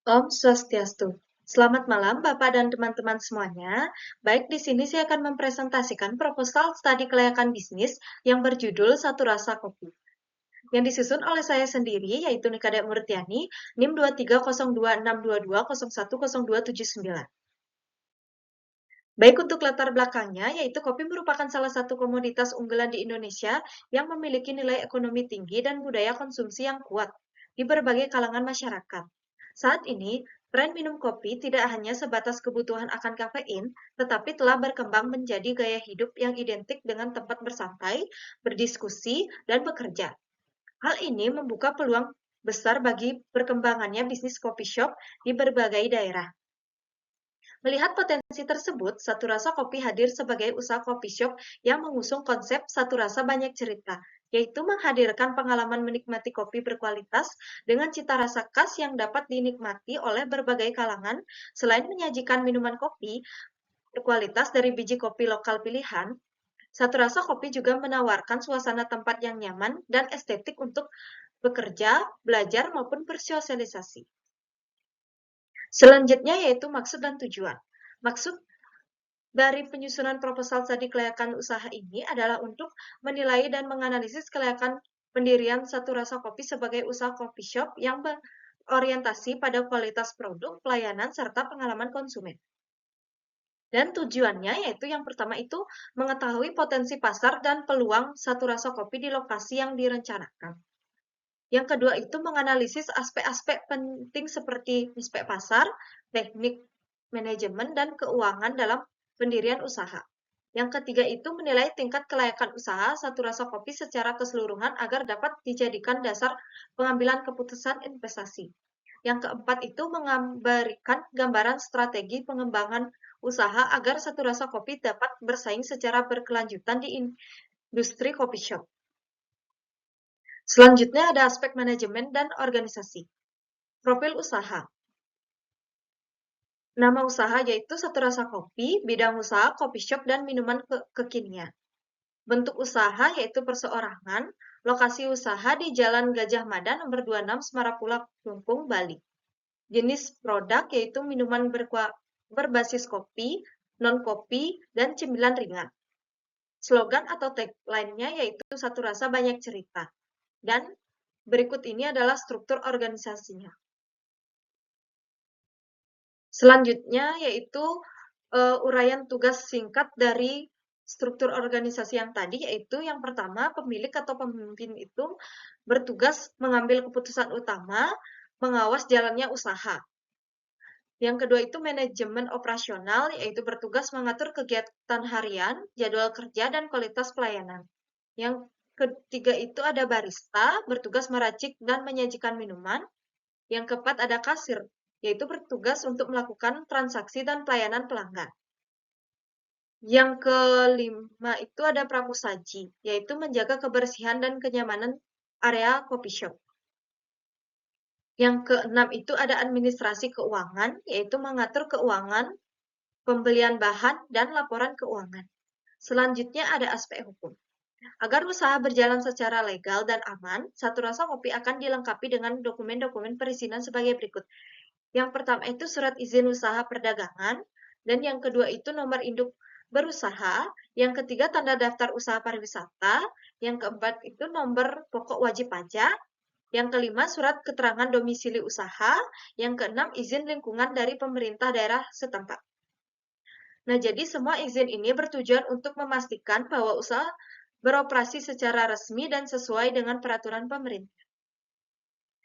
Om Swastiastu. Selamat malam Bapak dan teman-teman semuanya. Baik, di sini saya akan mempresentasikan proposal studi kelayakan bisnis yang berjudul Satu Rasa Kopi. Yang disusun oleh saya sendiri, yaitu Nikade Murtiani, NIM 230262010279. Baik, untuk latar belakangnya, yaitu kopi merupakan salah satu komoditas unggulan di Indonesia yang memiliki nilai ekonomi tinggi dan budaya konsumsi yang kuat di berbagai kalangan masyarakat. Saat ini, tren minum kopi tidak hanya sebatas kebutuhan akan kafein, tetapi telah berkembang menjadi gaya hidup yang identik dengan tempat bersantai, berdiskusi, dan bekerja. Hal ini membuka peluang besar bagi perkembangannya bisnis kopi shop di berbagai daerah. Melihat potensi tersebut, Satu Rasa Kopi hadir sebagai usaha kopi shop yang mengusung konsep Satu Rasa Banyak Cerita, yaitu menghadirkan pengalaman menikmati kopi berkualitas dengan cita rasa khas yang dapat dinikmati oleh berbagai kalangan. Selain menyajikan minuman kopi berkualitas dari biji kopi lokal pilihan, Satu Rasa Kopi juga menawarkan suasana tempat yang nyaman dan estetik untuk bekerja, belajar, maupun bersosialisasi. Selanjutnya yaitu maksud dan tujuan. Maksud dari penyusunan proposal studi kelayakan usaha ini adalah untuk menilai dan menganalisis kelayakan pendirian Satu Rasa Kopi sebagai usaha kopi shop yang berorientasi pada kualitas produk, pelayanan, serta pengalaman konsumen. Dan tujuannya yaitu yang pertama itu mengetahui potensi pasar dan peluang Satu Rasa Kopi di lokasi yang direncanakan. Yang kedua itu menganalisis aspek-aspek penting seperti aspek pasar, teknik manajemen, dan keuangan dalam pendirian usaha. Yang ketiga itu menilai tingkat kelayakan usaha Satu Rasa Kopi secara keseluruhan agar dapat dijadikan dasar pengambilan keputusan investasi. Yang keempat itu memberikan gambaran strategi pengembangan usaha agar Satu Rasa Kopi dapat bersaing secara berkelanjutan di industri kopi shop. Selanjutnya ada aspek manajemen dan organisasi. Profil usaha. Nama usaha yaitu Satu Rasa Kopi, bidang usaha kopi shop dan minuman kekinian. Bentuk usaha yaitu perseorangan, lokasi usaha di Jalan Gajah Mada nomor 26 Semarapula, Klungkung, Bali. Jenis produk yaitu minuman berbasis kopi, non-kopi, dan cemilan ringan. Slogan atau tagline-nya yaitu Satu Rasa Banyak Cerita. Dan berikut ini adalah struktur organisasinya. Selanjutnya yaitu uraian tugas singkat dari struktur organisasi yang tadi, yaitu yang pertama, pemilik atau pemimpin itu bertugas mengambil keputusan utama, mengawas jalannya usaha. Yang kedua itu manajemen operasional, yaitu bertugas mengatur kegiatan harian, jadwal kerja, dan kualitas pelayanan. Yang ketiga itu ada barista, bertugas meracik dan menyajikan minuman. Yang keempat ada kasir, yaitu bertugas untuk melakukan transaksi dan pelayanan pelanggan. Yang kelima itu ada pramusaji, yaitu menjaga kebersihan dan kenyamanan area coffee shop. Yang keenam itu ada administrasi keuangan, yaitu mengatur keuangan, pembelian bahan, dan laporan keuangan. Selanjutnya ada aspek hukum. Agar usaha berjalan secara legal dan aman, Satu Rasa Kopi akan dilengkapi dengan dokumen-dokumen perizinan sebagai berikut. Yang pertama itu surat izin usaha perdagangan, dan yang kedua itu nomor induk berusaha, yang ketiga tanda daftar usaha pariwisata, yang keempat itu nomor pokok wajib pajak, yang kelima surat keterangan domisili usaha, yang keenam izin lingkungan dari pemerintah daerah setempat. Nah, jadi semua izin ini bertujuan untuk memastikan bahwa usaha beroperasi secara resmi dan sesuai dengan peraturan pemerintah.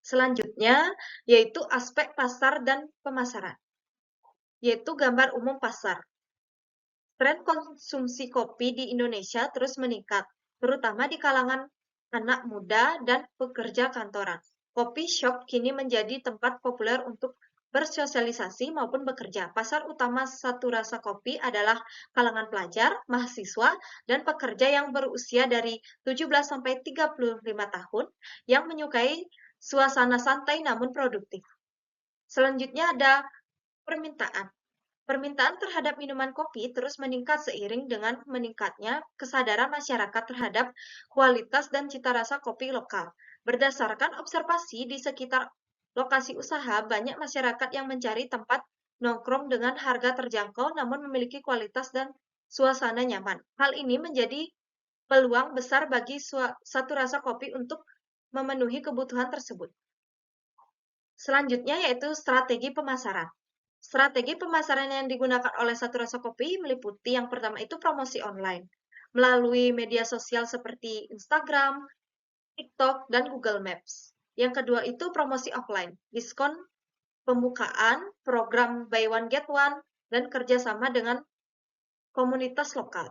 Selanjutnya, yaitu aspek pasar dan pemasaran, yaitu gambar umum pasar. Tren konsumsi kopi di Indonesia terus meningkat, terutama di kalangan anak muda dan pekerja kantoran. Kopi shop kini menjadi tempat populer untuk bersosialisasi maupun bekerja. Pasar utama Satu Rasa Kopi adalah kalangan pelajar, mahasiswa, dan pekerja yang berusia dari 17 sampai 35 tahun yang menyukai suasana santai namun produktif. Selanjutnya ada permintaan. Permintaan terhadap minuman kopi terus meningkat seiring dengan meningkatnya kesadaran masyarakat terhadap kualitas dan cita rasa kopi lokal. Berdasarkan observasi di sekitar lokasi usaha, banyak masyarakat yang mencari tempat nongkrong dengan harga terjangkau namun memiliki kualitas dan suasana nyaman. Hal ini menjadi peluang besar bagi satu rasa kopi untuk memenuhi kebutuhan tersebut. Selanjutnya yaitu strategi pemasaran. Strategi pemasaran yang digunakan oleh satu rasa kopi meliputi yang pertama itu promosi online melalui media sosial seperti Instagram, TikTok, dan Google Maps. Yang kedua itu promosi offline, diskon pembukaan, program buy one get one, dan kerjasama dengan komunitas lokal.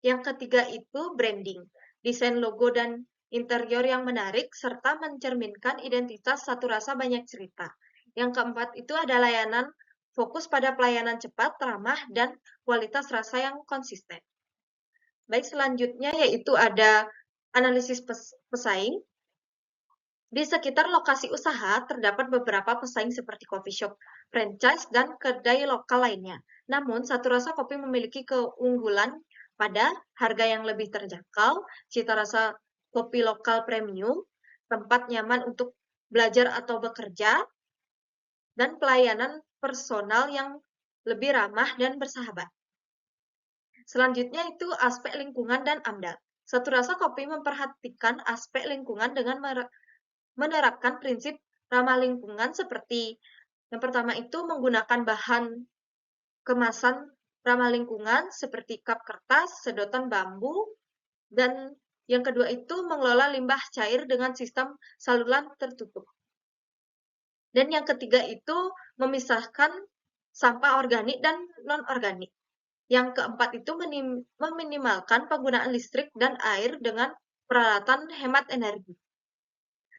Yang ketiga itu branding, desain logo dan interior yang menarik, serta mencerminkan identitas satu rasa banyak cerita. Yang keempat itu ada layanan, fokus pada pelayanan cepat, ramah, dan kualitas rasa yang konsisten. Baik, selanjutnya yaitu ada analisis pesaing. Di sekitar lokasi usaha terdapat beberapa pesaing seperti coffee shop, franchise, dan kedai lokal lainnya. Namun, satu rasa kopi memiliki keunggulan pada harga yang lebih terjangkau, cita rasa kopi lokal premium, tempat nyaman untuk belajar atau bekerja, dan pelayanan personal yang lebih ramah dan bersahabat. Selanjutnya itu aspek lingkungan dan AMDAL. Satu rasa kopi memperhatikan aspek lingkungan dengan menerapkan prinsip ramah lingkungan seperti yang pertama itu menggunakan bahan kemasan ramah lingkungan seperti cup kertas, sedotan bambu, dan yang kedua itu mengelola limbah cair dengan sistem saluran tertutup. Dan yang ketiga itu memisahkan sampah organik dan non-organik. Yang keempat itu meminimalkan penggunaan listrik dan air dengan peralatan hemat energi.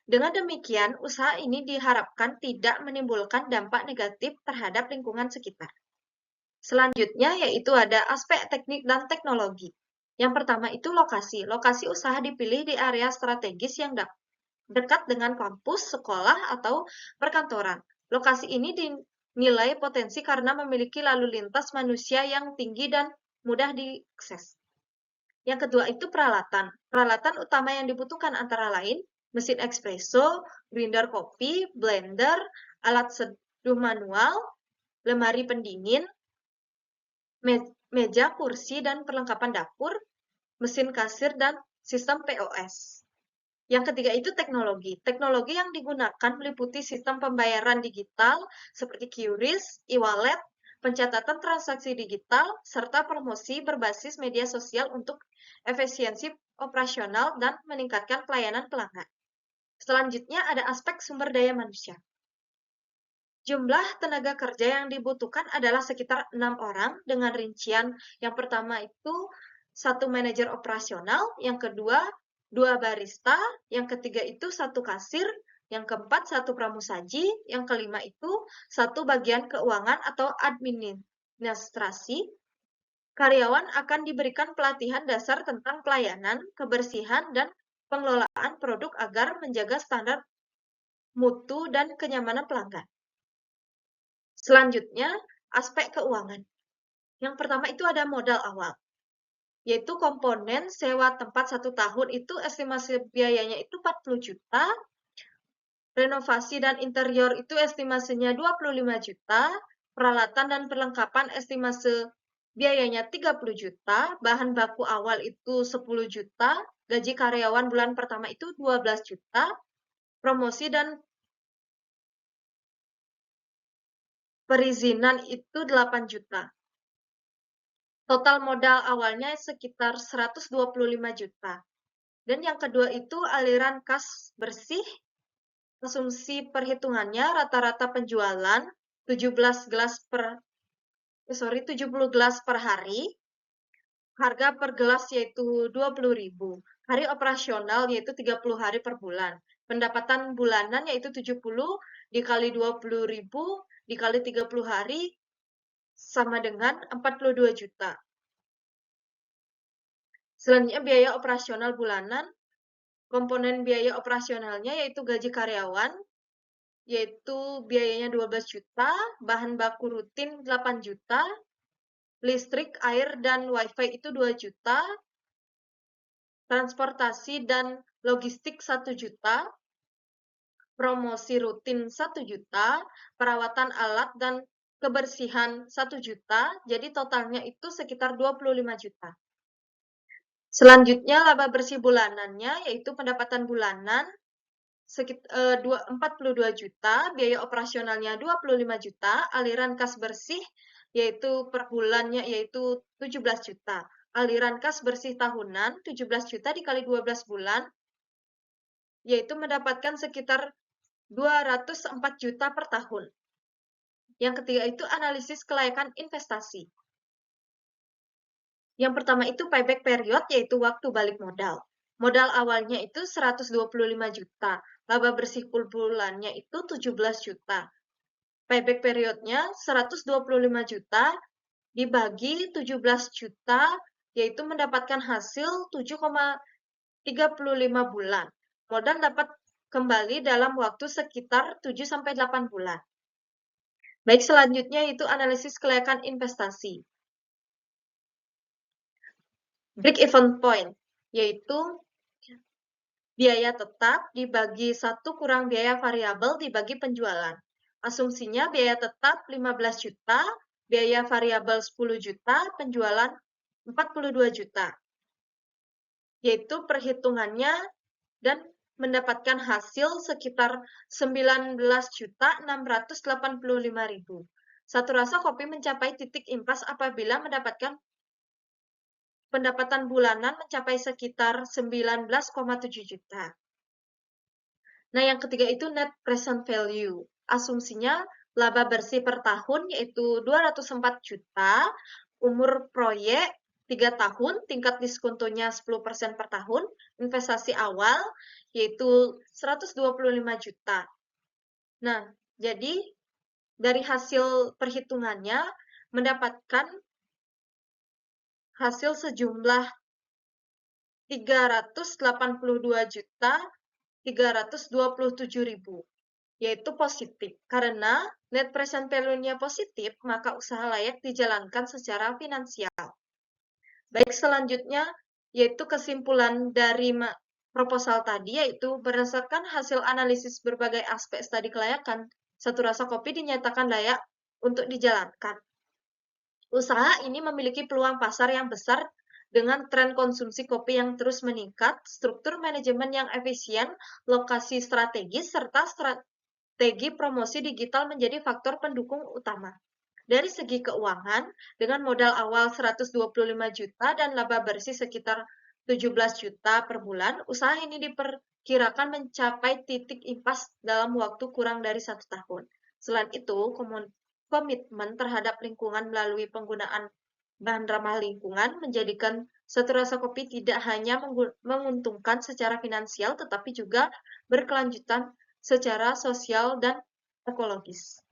Dengan demikian, usaha ini diharapkan tidak menimbulkan dampak negatif terhadap lingkungan sekitar. Selanjutnya yaitu ada aspek teknik dan teknologi. Yang pertama itu lokasi. Lokasi usaha dipilih di area strategis yang dekat dengan kampus, sekolah, atau perkantoran. Lokasi ini dinilai potensi karena memiliki lalu lintas manusia yang tinggi dan mudah diakses. Yang kedua itu peralatan. Peralatan utama yang dibutuhkan antara lain mesin espresso, grinder kopi, blender, alat seduh manual, lemari pendingin, meja, kursi, dan perlengkapan dapur, mesin kasir, dan sistem POS. Yang ketiga itu teknologi. Teknologi yang digunakan meliputi sistem pembayaran digital seperti QRIS, e-wallet, pencatatan transaksi digital, serta promosi berbasis media sosial untuk efisiensi operasional dan meningkatkan pelayanan pelanggan. Selanjutnya ada aspek sumber daya manusia. Jumlah tenaga kerja yang dibutuhkan adalah sekitar 6 orang dengan rincian yang pertama itu 1 manajer operasional, yang kedua 2 barista, yang ketiga itu 1 kasir, yang keempat 1 pramusaji, yang kelima itu 1 bagian keuangan atau administrasi. Karyawan akan diberikan pelatihan dasar tentang pelayanan, kebersihan, dan pengelolaan produk agar menjaga standar mutu dan kenyamanan pelanggan. Selanjutnya, aspek keuangan. Yang pertama itu ada modal awal, yaitu komponen sewa tempat 1 tahun itu estimasi biayanya itu 40 juta, renovasi dan interior itu estimasinya 25 juta, peralatan dan perlengkapan estimasi biayanya 30 juta, bahan baku awal itu 10 juta, gaji karyawan bulan pertama itu 12 juta, promosi dan perizinan itu 8 juta. Total modal awalnya sekitar 125 juta. Dan yang kedua itu aliran kas bersih. Asumsi perhitungannya rata-rata penjualan 70 gelas per hari. Harga per gelas yaitu 20.000. Hari operasional yaitu 30 hari per bulan. Pendapatan bulanan yaitu 70 dikali 20.000 dikali 30 hari sama dengan 42 juta. Selanjutnya biaya operasional bulanan. Komponen biaya operasionalnya yaitu gaji karyawan, yaitu biayanya 12 juta, bahan baku rutin 8 juta, listrik, air, dan wifi itu 2 juta, transportasi dan logistik 1 juta, promosi rutin 1 juta, perawatan alat dan kebersihan 1 juta, jadi totalnya itu sekitar 25 juta. Selanjutnya laba bersih bulanannya yaitu pendapatan bulanan 42 juta, biaya operasionalnya 25 juta, aliran kas bersih yaitu per bulannya yaitu 17 juta. Aliran kas bersih tahunan 17 juta dikali 12 bulan yaitu mendapatkan sekitar 204 juta per tahun. Yang ketiga itu analisis kelayakan investasi. Yang pertama itu payback period, yaitu waktu balik modal. Modal awalnya itu 125 juta, laba bersih per bulannya itu 17 juta. Payback periodnya 125 juta dibagi 17 juta, yaitu mendapatkan hasil 7,35 bulan. Modal dapat kembali dalam waktu sekitar 7-8 bulan. Baik, selanjutnya itu analisis kelayakan investasi. Break-even point, yaitu biaya tetap dibagi 1 kurang biaya variabel dibagi penjualan. Asumsinya biaya tetap 15 juta, biaya variabel 10 juta, penjualan 42 juta. Yaitu perhitungannya dan mendapatkan hasil sekitar 19.685.000. Satu rasa kopi mencapai titik impas apabila mendapatkan pendapatan bulanan mencapai sekitar 19,7 juta. Nah, yang ketiga itu net present value. Asumsinya laba bersih per tahun yaitu 204 juta, umur proyek 3 tahun, tingkat diskontonya 10% per tahun, investasi awal yaitu 125 juta. Nah, jadi dari hasil perhitungannya mendapatkan hasil sejumlah 382.327.000, yaitu positif. Karena net present value-nya positif, maka usaha layak dijalankan secara finansial. Baik, selanjutnya yaitu kesimpulan dari proposal tadi, yaitu berdasarkan hasil analisis berbagai aspek studi kelayakan, satu rasa kopi dinyatakan layak untuk dijalankan. Usaha ini memiliki peluang pasar yang besar dengan tren konsumsi kopi yang terus meningkat, struktur manajemen yang efisien, lokasi strategis, serta strategi promosi digital menjadi faktor pendukung utama. Dari segi keuangan, dengan modal awal 125 juta dan laba bersih sekitar 17 juta per bulan, usaha ini diperkirakan mencapai titik impas dalam waktu kurang dari 1 tahun. Selain itu, komitmen terhadap lingkungan melalui penggunaan bahan ramah lingkungan menjadikan Satu Rasa Kopi tidak hanya menguntungkan secara finansial, tetapi juga berkelanjutan secara sosial dan ekologis.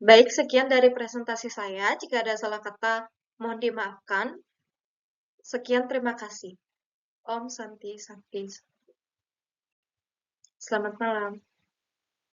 Baik, sekian dari presentasi saya. Jika ada salah kata, mohon dimaafkan. Sekian, terima kasih. Om Santi Santi. Selamat malam.